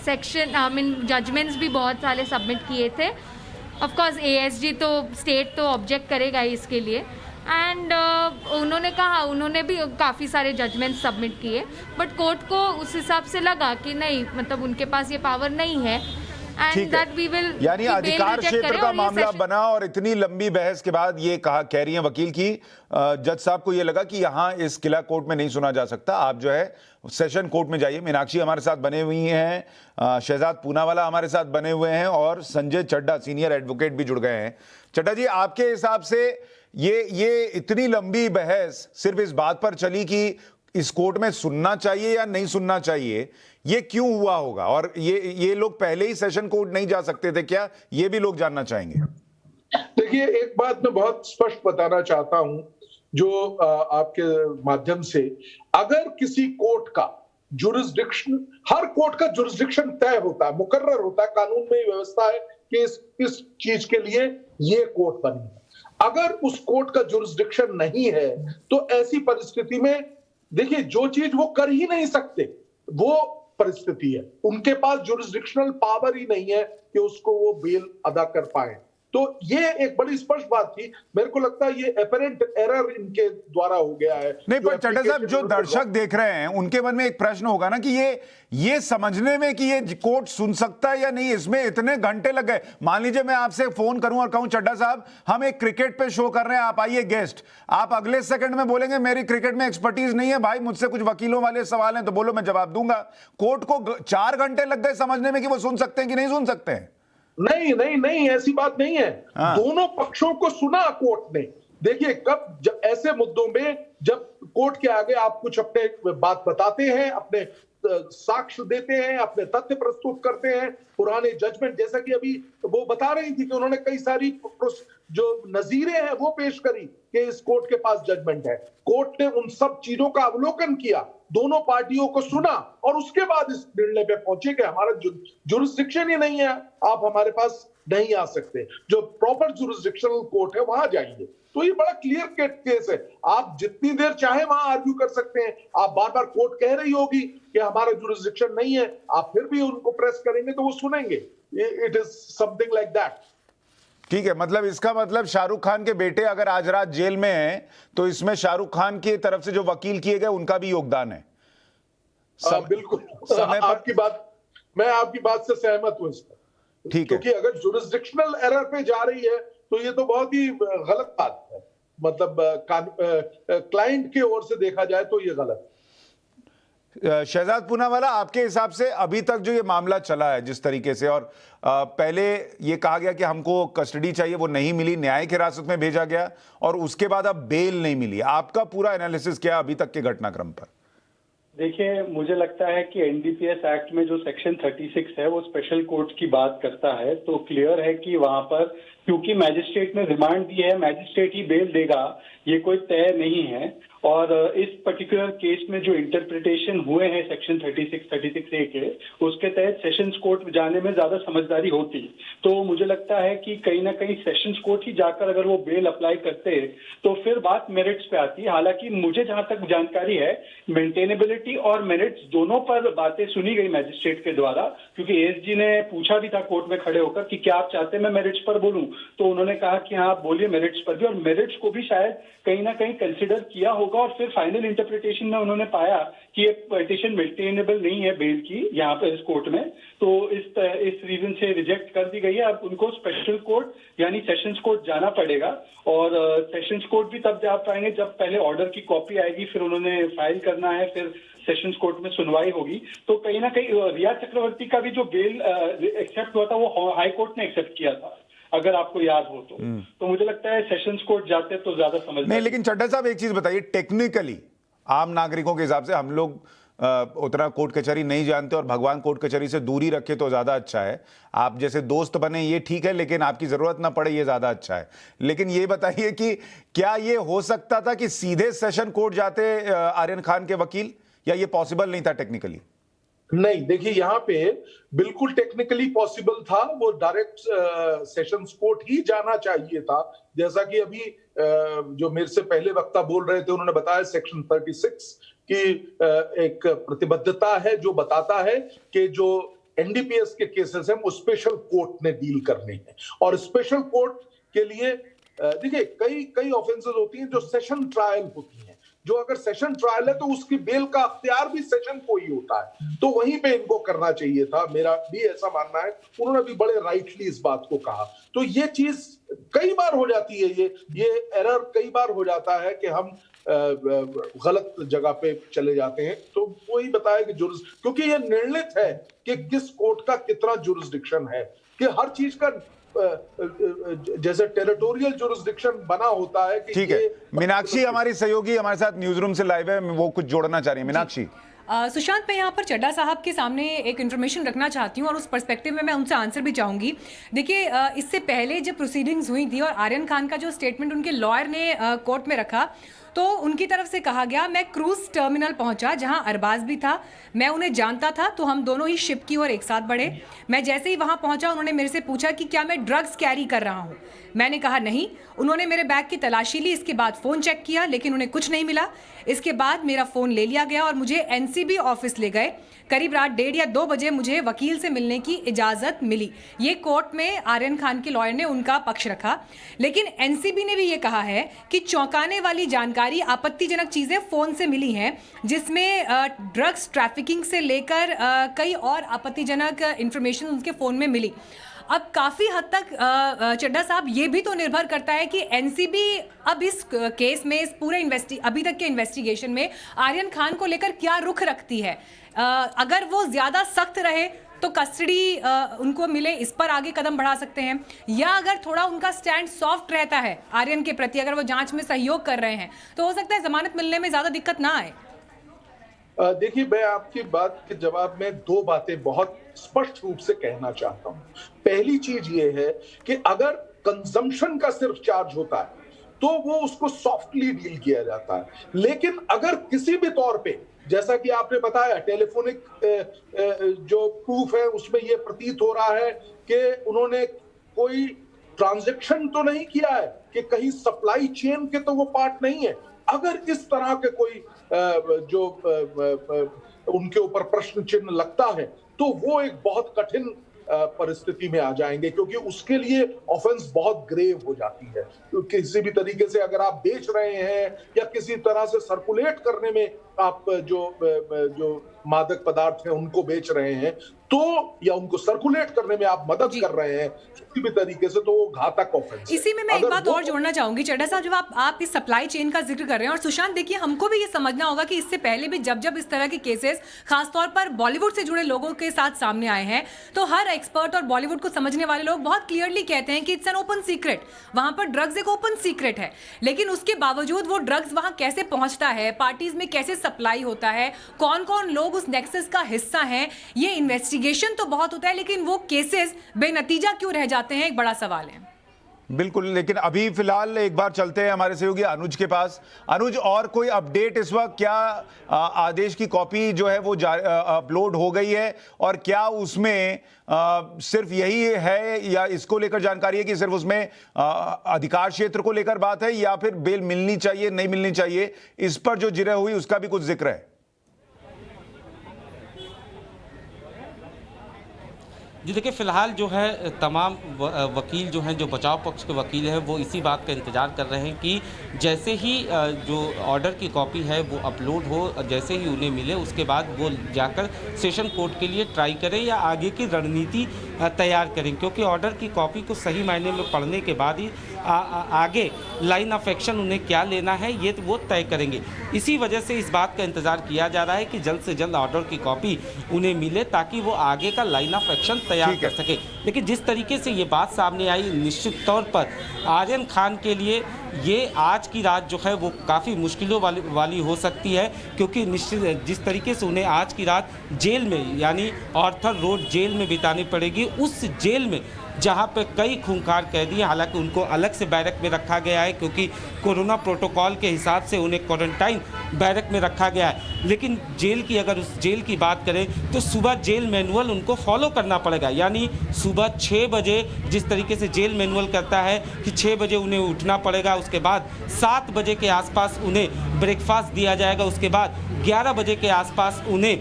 जजमेंट्स भी बहुत सारे सबमिट किए थे। ऑफ कोर्स एएसजी तो स्टेट तो ऑब्जेक्ट करेगा ही इसके लिए, एंड उन्होंने भी काफ़ी सारे जजमेंट सबमिट किए, बट कोर्ट को उस हिसाब से लगा कि नहीं, मतलब उनके पास ये पावर नहीं है, एंड दैट वी विल
यानी अधिकार क्षेत्र का मामला बना और इतनी लंबी बहस के बाद ये कह रही हैं वकील की जज साहब को ये लगा कि यहां इस किला कोर्ट में नहीं सुना जा सकता, आप जो है सेशन कोर्ट में जाइए। मीनाक्षी हमारे साथ बने हुई हैं, शहजाद पूनावाला हमारे साथ बने हुए हैं और संजय चड्ढा सीनियर एडवोकेट भी जुड़ गए हैं। चड्ढा जी, आपके हिसाब से ये इतनी लंबी बहस सिर्फ इस बात पर चली कि इस कोर्ट में सुनना चाहिए या नहीं सुनना चाहिए, ये क्यों हुआ होगा? और ये लोग पहले ही सेशन कोर्ट नहीं जा सकते थे क्या? ये भी लोग जानना चाहेंगे।
देखिए, एक बात मैं बहुत स्पष्ट बताना चाहता हूं जो आपके माध्यम से, अगर किसी कोर्ट का जुरिस्डिक्शन, हर कोर्ट का जुरिस्डिक्शन तय होता है, मुकर्रर होता है, कानून में व्यवस्था है कि इस चीज के लिए ये कोर्ट बनी है। अगर उस कोर्ट का जुरिस्डिक्शन नहीं है तो ऐसी परिस्थिति में देखिए, जो चीज वो कर ही नहीं सकते वो परिस्थिति है, उनके पास जुरिस्डिक्शनल पावर ही नहीं है कि उसको वो बेल अदा कर पाए। तो ये एक बड़ी स्पष्ट बात थी। मेरे को लगता है ये एपरेंट एरर इनके द्वारा हो गया है।
नहीं, पर चड्ढा साहब, जो दर्शक देख रहे हैं उनके मन में एक प्रश्न होगा ना कि ये समझने में कि ये कोर्ट सुन सकता है या नहीं, इसमें इतने घंटे लग गए। मान लीजिए मैं आपसे फोन करूं और कहूं चड्ढा साहब हम एक क्रिकेट पे शो कर रहे हैं, आप आइए गेस्ट, आप अगले सेकंड में बोलेंगे मेरी क्रिकेट में एक्सपर्टीज नहीं है भाई, मुझसे कुछ वकीलों वाले सवाल हैं तो बोलो मैं जवाब दूंगा। कोर्ट को 4 घंटे लग गए समझने में कि वो सुन सकते हैं कि नहीं सुन सकते हैं।
नहीं, ऐसी बात नहीं है। दोनों पक्षों को सुना कोर्ट ने। देखिए, कब जब ऐसे मुद्दों में जब कोर्ट के आगे आप कुछ अपने बात बताते हैं, अपने साक्ष्य देते हैं, अपने तथ्य प्रस्तुत करते हैं, पुराने जजमेंट, जैसा कि अभी वो बता रही थी कि उन्होंने कई सारी जो नजीरें हैं वो पेश करी कि इस कोर्ट के पास जजमेंट है। कोर्ट ने उन सब चीजों का अवलोकन किया, दोनों पार्टियों को सुना और उसके बाद इस निर्णय पे पहुंचे कि हमारा जुरिस्डिक्शन ही नहीं है, आप हमारे पास नहीं आ सकते। जो प्रॉपर जुरिस्डिक्शनल कोर्ट है वहां जाइए। तो ये बड़ा क्लियर केस है, आप जितनी देर चाहे वहां आर्ग्यू कर सकते हैं। आप बार बार कोर्ट कह रही होगी कि हमारा जुरिस्डिक्शन नहीं है, आप फिर भी उनको प्रेस करेंगे तो वो सुनेंगे। It is something like that.
ठीक है, मतलब इसका मतलब शाहरुख खान के बेटे अगर आज रात जेल में हैं तो इसमें शाहरुख खान की तरफ से जो वकील किए गए उनका भी योगदान है।
बिल्कुल, मैं आपकी बात से सहमत हूं इसमें। ठीक है, क्योंकि अगर जुरिस्डिक्शनल एरर पे जा रही है तो ये तो बहुत ही गलत बात है। मतलब क्लाइंट की ओर से देखा जाए तो ये गलत।
शहजाद पूनावाला, आपके हिसाब से अभी तक जो ये मामला चला है जिस तरीके से, और पहले ये कहा गया कि हमको कस्टडी चाहिए, वो नहीं मिली, न्यायिक हिरासत में भेजा गया और उसके बाद अब बेल नहीं मिली, आपका पूरा एनालिसिस क्या अभी तक के घटनाक्रम पर?
देखिए, मुझे लगता है कि एनडीपीएस एक्ट में जो सेक्शन 36 है वो स्पेशल कोर्ट की बात करता है। तो क्लियर है कि वहां पर क्योंकि मैजिस्ट्रेट ने रिमांड दी है, मैजिस्ट्रेट ही बेल देगा, ये कोई तय नहीं है। और इस पर्टिकुलर केस में जो इंटरप्रिटेशन हुए हैं सेक्शन 36A के, उसके तहत सेशंस कोर्ट जाने में ज्यादा समझदारी होती। तो मुझे लगता है कि कहीं ना कहीं सेशंस कोर्ट ही जाकर अगर वो बेल अप्लाई करते तो फिर बात मेरिट्स पे आती। हालांकि मुझे जहां तक जानकारी है, मेंटेनेबिलिटी और मेरिट्स दोनों पर बातें सुनी गई मैजिस्ट्रेट के द्वारा, क्योंकि एसजी ने पूछा भी था कोर्ट में खड़े होकर कि क्या आप चाहते हैं मैं मेरिट्स पर बोलूं, तो उन्होंने कहा कि हाँ आप बोलिए मेरिट्स पर भी, और मेरिट्स को भी शायद कहीं ना कहीं कंसिडर किया होगा। और फिर फाइनल इंटरप्रिटेशन में उन्होंने पाया कि ये पिटीशन मेंटेनेबल नहीं है बेल की यहाँ पे इस कोर्ट में, तो इस रीजन से रिजेक्ट कर दी गई है। अब उनको स्पेशल कोर्ट यानी सेशंस कोर्ट जाना पड़ेगा, और सेशंस कोर्ट भी तब जा पाएंगे जब पहले ऑर्डर की कॉपी आएगी, फिर उन्होंने फाइल करना है, फिर सेशंस कोर्ट में सुनवाई होगी। तो कहीं ना कहीं रिया चक्रवर्ती का भी जो बेल एक्सेप्ट हुआ था वो हाई कोर्ट ने एक्सेप्ट किया था, अगर आपको याद हो तो मुझे लगता है सेशंस कोर्ट जाते तो ज्यादा समझ
नहीं। लेकिन चड्ढा साहब एक चीज बताइए, टेक्निकली आम नागरिकों के हिसाब से हम लोग उतना कोर्ट कचहरी नहीं जानते और भगवान कोर्ट कचहरी से दूरी रखे तो ज्यादा अच्छा है। आप जैसे दोस्त बने ये ठीक है, लेकिन आपकी जरूरत ना पड़े ये ज्यादा अच्छा है। लेकिन ये बताइए कि क्या ये हो सकता था कि सीधे सेशन कोर्ट जाते आर्यन खान के वकील, या ये पॉसिबल नहीं था टेक्निकली?
नहीं, देखिए यहाँ पे बिल्कुल टेक्निकली पॉसिबल था, वो डायरेक्ट सेशंस कोर्ट ही जाना चाहिए था। जैसा कि अभी जो मेरे से पहले वक्ता बोल रहे थे उन्होंने बताया सेक्शन 36 की एक प्रतिबद्धता है जो बताता है कि जो एनडीपीएस के केसेस हैं वो स्पेशल कोर्ट ने डील करने हैं। और स्पेशल कोर्ट के लिए देखिए कई ऑफेंसेस होती हैं जो सेशन ट्रायल होती हैं, जो अगर सेशन ट्रायल है तो उसकी बेल का अख्तियार भी सेशन को ही होता है, तो वहीं पे इनको करना चाहिए था, मेरा भी ऐसा मानना है। उन्होंने भी बड़े राइटली इस बात को कहा। तो ये चीज कई बार हो जाती है, ये एरर कई बार हो जाता है कि हम गलत जगह पे चले जाते हैं। तो वही बताया कि क्योंकि ये निर्णित है कि किस कोर्ट का कितना जुरिस्डिक्शन है, कि हर चीज का जैसे टेरिटोरियल जुरिस्डिक्शन बना होता है कि
ठीक है। मीनाक्षी हमारी सहयोगी हमारे साथ न्यूज रूम से लाइव है, वो कुछ जोड़ना चाह रही है। मीनाक्षी।
सुशांत, मैं यहाँ पर चड्ढा साहब के सामने एक इन्फॉर्मेशन रखना चाहती हूँ और उस पर्सपेक्टिव में मैं उनसे आंसर भी चाहूँगी। देखिए, इससे पहले जब प्रोसीडिंग्स हुई थी और आर्यन खान का जो स्टेटमेंट उनके लॉयर ने कोर्ट में रखा, तो उनकी तरफ से कहा गया, मैं क्रूज टर्मिनल पहुंचा जहां अरबाज भी था, मैं उन्हें जानता था, तो हम दोनों ही शिप की ओर एक साथ बढ़े। मैं जैसे ही वहां पहुंचा उन्होंने मेरे से पूछा कि क्या मैं ड्रग्स कैरी कर रहा हूं। मैंने कहा नहीं। उन्होंने मेरे बैग की तलाशी ली, इसके बाद फ़ोन चेक किया लेकिन उन्हें कुछ नहीं मिला। इसके बाद मेरा फ़ोन ले लिया गया और मुझे एनसीबी ऑफिस ले गए। करीब रात 1:30 या 2 बजे मुझे वकील से मिलने की इजाज़त मिली। ये कोर्ट में आर्यन खान के लॉयर ने उनका पक्ष रखा, लेकिन एनसीबी ने भी ये कहा है कि चौंकाने वाली जानकारी, आपत्तिजनक चीज़ें फ़ोन से मिली हैं, जिसमें ड्रग्स ट्रैफिकिंग से लेकर कई और आपत्तिजनक इंफॉर्मेशन उनके फ़ोन में मिली। अब काफ़ी हद तक चड्ढा साहब ये भी तो निर्भर करता है कि एनसीबी अब इस केस में, इस पूरे अभी तक के इन्वेस्टिगेशन में आर्यन खान को लेकर क्या रुख रखती है। अगर वो ज़्यादा सख्त रहे तो कस्टडी उनको मिले, इस पर आगे कदम बढ़ा सकते हैं, या अगर थोड़ा उनका स्टैंड सॉफ्ट रहता है आर्यन के प्रति, अगर वो जांच में सहयोग कर रहे हैं, तो हो सकता है जमानत मिलने में ज़्यादा दिक्कत ना आए।
देखिए, मैं आपकी बात के जवाब में 2 बातें बहुत स्पष्ट रूप से कहना चाहता हूं। पहली चीज ये है कि अगर कंजम्पशन का सिर्फ चार्ज होता है तो वो उसको सॉफ्टली डील किया जाता है, लेकिन अगर किसी भी तौर पे, जैसा कि आपने बताया, टेलीफोनिक जो प्रूफ है उसमें ये प्रतीत हो रहा है कि उन्होंने कोई ट्रांजैक्शन तो नहीं किया है, कि कहीं सप्लाई चेन के तो वो पार्ट नहीं है। अगर इस तरह के कोई जो उनके ऊपर प्रश्न चिन्ह लगता है तो वो एक बहुत कठिन परिस्थिति में आ जाएंगे, क्योंकि उसके लिए ऑफेंस बहुत ग्रेव हो जाती है। तो किसी भी तरीके से अगर आप बेच रहे हैं या किसी तरह से सर्कुलेट करने में आप जो मादक पदार्थ हैं उनको बेच रहे हैं, तो या उनको सर्कुलेट करने में आप मदद कर रहे हैं किसी भी तरीके से, तो वो घातक ऑफेंस है।
इसी में मैं एक बात और जोड़ना चाहूंगी चड्ढा साहब, जब आप इस सप्लाई चेन का जिक्र कर रहे हैं, और सुशांत देखिए, हमको भी ये समझना होगा कि इससे पहले भी जब इस तरह के केसेस खासतौर पर बॉलीवुड से जुड़े लोगों के साथ सामने आए हैं, तो हर एक्सपर्ट और बॉलीवुड को समझने वाले लोग बहुत क्लियरली कहते हैं कि इट्स एन ओपन सीक्रेट। वहां पर ड्रग्स एक ओपन सीक्रेट है, लेकिन उसके बावजूद वो ड्रग्स वहां कैसे पहुंचता है, पार्टीज में कैसे सप्लाई होता है, कौन कौन लोग उस नेक्सस का हिस्सा हैं, ये इन्वेस्टिगेशन तो बहुत होता है, लेकिन वो केसेस बेनतीजा क्यों रह जाते हैं, एक बड़ा सवाल है।
बिल्कुल, लेकिन अभी फिलहाल एक बार चलते हैं हमारे सहयोगी अनुज के पास। अनुज, और कोई अपडेट इस वक्त? क्या आदेश की कॉपी जो है वो अपलोड हो गई है, और क्या उसमें सिर्फ यही है या इसको लेकर जानकारी है कि सिर्फ उसमें अधिकार क्षेत्र को लेकर बात है, या फिर बेल मिलनी चाहिए नहीं मिलनी चाहिए, इस पर जो जिरह हुई उसका भी कुछ जिक्र है?
जी देखिए, फिलहाल जो है तमाम वकील जो हैं, जो बचाव पक्ष के वकील हैं, वो इसी बात का इंतज़ार कर रहे हैं कि जैसे ही जो ऑर्डर की कॉपी है वो अपलोड हो, जैसे ही उन्हें मिले उसके बाद वो जाकर सेशन कोर्ट के लिए ट्राई करें या आगे की रणनीति तैयार करें, क्योंकि ऑर्डर की कॉपी को सही मायने में पढ़ने के बाद ही आगे लाइन ऑफ एक्शन उन्हें क्या लेना है ये वो तय करेंगे। इसी वजह से इस बात का इंतज़ार किया जा रहा है कि जल्द से जल्द ऑर्डर की कॉपी उन्हें मिले, ताकि वो आगे का लाइन ऑफ एक्शन तैयार कर सके। लेकिन जिस तरीके से ये बात सामने आई, निश्चित तौर पर आर्यन खान के लिए ये आज की रात जो है वो काफ़ी मुश्किलों वाली हो सकती है, क्योंकि निश्चित जिस तरीके से उन्हें आज की रात जेल में, यानी आर्थर रोड जेल में बितानी पड़ेगी, उस जेल में जहां पे कई खूंखार कैदी हैं। हालांकि उनको अलग से बैरक में रखा गया है, क्योंकि कोरोना प्रोटोकॉल के हिसाब से उन्हें क्वारंटाइन बैरक में रखा गया है। लेकिन जेल की, अगर उस जेल की बात करें तो सुबह जेल मैनुअल उनको फॉलो करना पड़ेगा, यानी सुबह 6 बजे जिस तरीके से जेल मैनुअल कहता है कि 6 बजे उन्हें उठना पड़ेगा, उसके बाद 7 बजे के आसपास उन्हें ब्रेकफास्ट दिया जाएगा, उसके बाद 11 बजे के आसपास उन्हें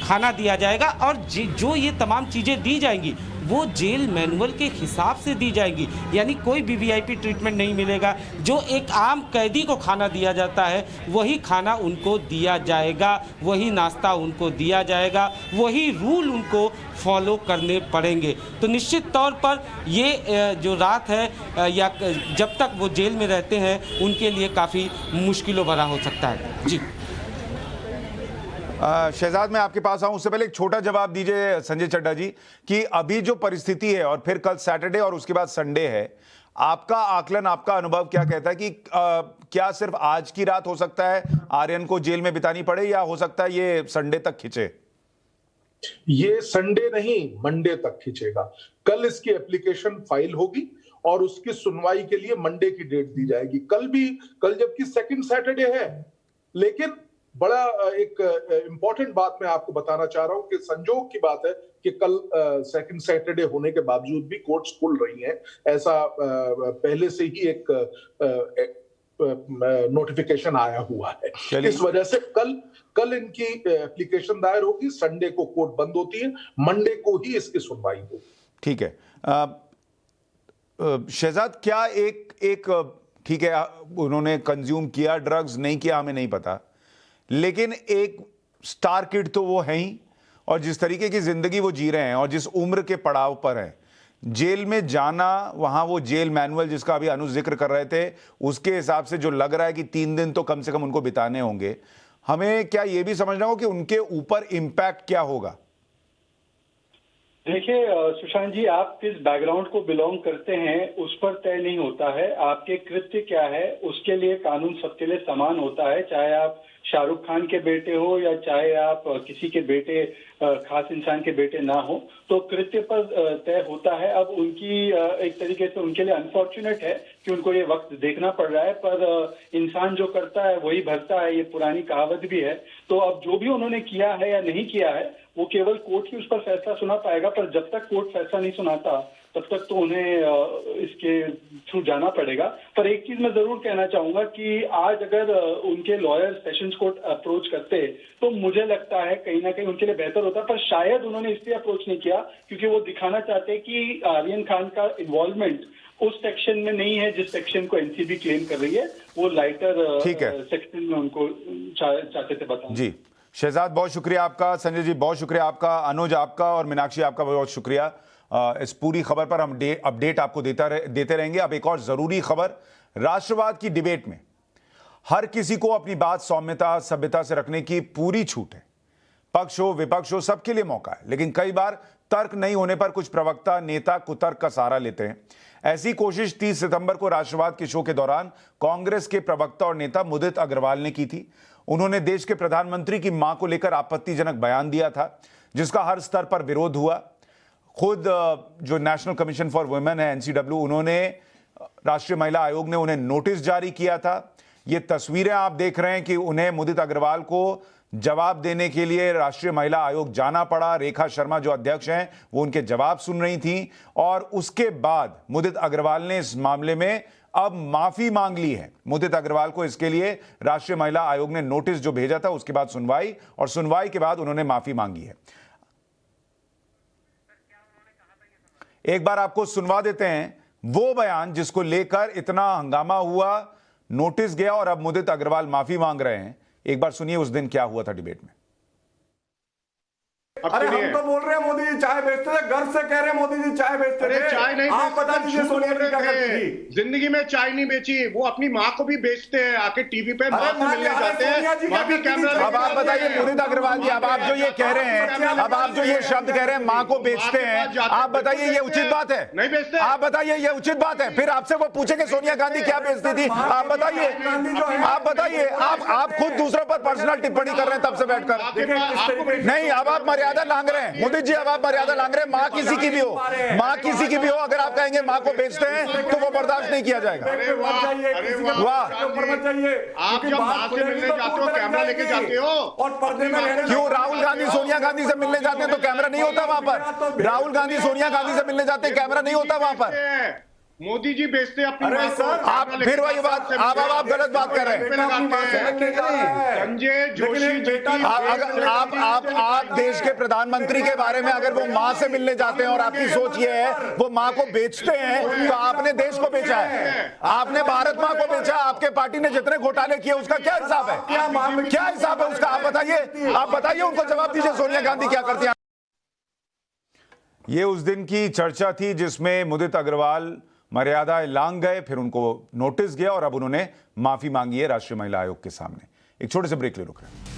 खाना दिया जाएगा, और जो ये तमाम चीज़ें दी जाएंगी वो जेल मैनुअल के हिसाब से दी जाएगी, यानी कोई भी वीआईपी ट्रीटमेंट नहीं मिलेगा। जो एक आम कैदी को खाना दिया जाता है वही खाना उनको दिया जाएगा, वही नाश्ता उनको दिया जाएगा, वही रूल उनको फॉलो करने पड़ेंगे। तो निश्चित तौर पर ये जो रात है या जब तक वो जेल में रहते हैं उनके लिए काफ़ी मुश्किलों भरा हो सकता है। जी
शहजाद, मैं आपके पास आऊं उससे पहले एक छोटा जवाब दीजिए संजय चड्ढा जी कि अभी जो परिस्थिति है और फिर कल सैटरडे और उसके बाद संडे है, आपका आकलन, आपका अनुभव क्या कहता है कि क्या सिर्फ आज की रात हो सकता है आर्यन को जेल में बितानी पड़े या हो सकता है ये संडे तक खिंचे?
ये संडे नहीं, मंडे तक खिंचेगा। कल इसकी एप्लीकेशन फाइल होगी और उसकी सुनवाई के लिए मंडे की डेट दी जाएगी। कल जबकि सेकंड सैटरडे है, लेकिन बड़ा एक इंपॉर्टेंट बात मैं आपको बताना चाह रहा हूं कि संजोग की बात है कि कल सेकंड सैटरडे होने के बावजूद भी कोर्ट्स खुल रही हैं। ऐसा पहले से ही एक नोटिफिकेशन आया हुआ है। इस वजह से कल इनकी एप्लीकेशन दायर होगी, संडे को कोर्ट बंद होती है, मंडे को ही इसकी सुनवाई होगी।
ठीक है शहजाद, क्या एक ठीक है उन्होंने कंज्यूम किया ड्रग्स, नहीं किया हमें नहीं पता, लेकिन एक स्टार किड तो वो है ही, और जिस तरीके की जिंदगी वो जी रहे हैं और जिस उम्र के पड़ाव पर हैं, जेल में जाना, वहां वो जेल मैनुअल जिसका अभी अनुज जिक्र कर रहे थे उसके हिसाब से जो लग रहा है कि 3 दिन तो कम से कम उनको बिताने होंगे, हमें क्या ये भी समझना होगा कि उनके ऊपर इंपैक्ट क्या होगा?
देखिए सुशांत जी, आप किस बैकग्राउंड को बिलोंग करते हैं उस पर तय नहीं होता है। आपके कृत्य क्या है उसके लिए कानून सबके लिए समान होता है, चाहे आप शाहरुख खान के बेटे हो या चाहे आप किसी के बेटे, खास इंसान के बेटे ना हो, तो कृत्य पर तय होता है। अब उनकी एक तरीके से उनके लिए अनफॉर्चुनेट है कि उनको ये वक्त देखना पड़ रहा है, पर इंसान जो करता है वही भरता है, ये पुरानी कहावत भी है। तो अब जो भी उन्होंने किया है या नहीं किया है वो केवल कोर्ट ही उस पर फैसला सुना पाएगा, पर जब तक कोर्ट फैसला नहीं सुनाता तब तक तो उन्हें इसके थ्रू जाना पड़ेगा। पर एक चीज मैं जरूर कहना चाहूंगा कि आज अगर उनके लॉयर सेशंस कोर्ट अप्रोच करते तो मुझे लगता है कहीं ना कहीं उनके लिए बेहतर होता, पर शायद उन्होंने इसलिए अप्रोच नहीं किया क्योंकि वो दिखाना चाहते कि आर्यन खान का इन्वॉल्वमेंट उस सेक्शन में नहीं है जिस सेक्शन को एनसीबी क्लेम कर रही है, वो लाइटर सेक्शन में उनको चाहते थे बताना।
जी शहजाद, बहुत शुक्रिया आपका, संजय जी बहुत शुक्रिया आपका, अनुज आपका और मीनाक्षी आपका बहुत शुक्रिया। इस पूरी खबर पर हम अपडेट आपको देते रहेंगे। अब एक और जरूरी खबर, राष्ट्रवाद की डिबेट में हर किसी को अपनी बात सौम्यता सभ्यता से रखने की पूरी छूट है। पक्ष हो विपक्ष हो सबके लिए मौका है, लेकिन कई बार तर्क नहीं होने पर कुछ प्रवक्ता नेता कुतर्क का सहारा लेते हैं। ऐसी कोशिश 30 सितंबर को राष्ट्रवाद के शो के दौरान कांग्रेस के प्रवक्ता और नेता मुदित अग्रवाल ने की थी। उन्होंने देश के प्रधानमंत्री की मां को लेकर आपत्तिजनक बयान दिया था, जिसका हर स्तर पर विरोध हुआ। खुद जो नेशनल कमीशन फॉर वुमेन है एनसीडब्ल्यू, उन्होंने राष्ट्रीय महिला आयोग ने उन्हें नोटिस जारी किया था। ये तस्वीरें आप देख रहे हैं कि उन्हें मुदित अग्रवाल को जवाब देने के लिए राष्ट्रीय महिला आयोग जाना पड़ा। रेखा शर्मा जो अध्यक्ष हैं वो उनके जवाब सुन रही थी, और उसके बाद मुदित अग्रवाल ने इस मामले में अब माफी मांग ली है। मुदित अग्रवाल को इसके लिए राष्ट्रीय महिला आयोग ने नोटिस जो भेजा था उसके बाद सुनवाई, और सुनवाई के बाद उन्होंने माफी मांगी है। एक बार आपको सुनवा देते हैं वो बयान जिसको लेकर इतना हंगामा हुआ, नोटिस गया और अब मुदित अग्रवाल माफी मांग रहे हैं। एक बार सुनिए उस दिन क्या हुआ था डिबेट में।
अरे हम तो बोल रहे हैं मोदी जी चाय बेचते थे, गर्व से कह रहे हैं मोदी जी चाय बेचते थे। चाय नहीं, आप बता दीजिए सोनिया जी क्या करती थी?
जिंदगी में चाय नहीं बेची, वो अपनी माँ को भी बेचते हैं, आके टीवी पे माँ से मिलने जाते हैं, वहाँ भी कैमरा।
अब आप बताइए मुदित अग्रवाल जी, अब आप जो ये कह रहे हैं, अब आप जो ये शब्द कह रहे हैं माँ को बेचते हैं, आप बताइए ये उचित बात है?
नहीं बेचते।
आप बताइए ये उचित बात है? फिर आपसे वो पूछेंगे सोनिया गांधी क्या बेचती थी, आप बताइए, आप बताइए। आप खुद दूसरों पर पर्सनल टिप्पणी कर रहे हैं तब से बैठकर। नहीं, अब आप मर्यादा लांघ रहे हैं मोदी जी, अब आप मर्यादा लांघ रहे हैं। माँ किसी की भी हो, माँ किसी की भी हो, अगर आप कहेंगे माँ को बेचते हैं तो वो बर्दाश्त नहीं किया जाएगा। वाह,
आप जब माँ से मिलने जाते हो कैमरा लेके जाते हो,
और पर्दे में
क्यों? राहुल गांधी सोनिया गांधी से मिलने जाते हैं तो कैमरा नहीं होता वहां पर? राहुल गांधी सोनिया गांधी से मिलने जाते हैं, कैमरा नहीं होता वहां पर?
मोदी जी बेचते हैं अपनी माँ को।
आप फिर वही बात, आप गलत बात कर रहे हैं।
संजय जोशी जी की
आप देश के प्रधानमंत्री के बारे में अगर वो माँ से मिलने जाते हैं और आपकी सोच ये है वो माँ को बेचते हैं, तो आपने देश को बेचा है, आपने भारत माँ को बेचा। आपके पार्टी ने जितने घोटाले किए उसका क्या हिसाब है, क्या हिसाब है उसका? आप बताइए, उनको जवाब दीजिए। सोनिया गांधी क्या करती हैं? ये उस दिन की चर्चा थी जिसमें मुदित अग्रवाल मर्यादा लांघ गए, फिर उनको नोटिस गया और अब उन्होंने माफी मांगी है राष्ट्रीय महिला आयोग के सामने। एक छोटे से ब्रेक ले रुक रहे हैं।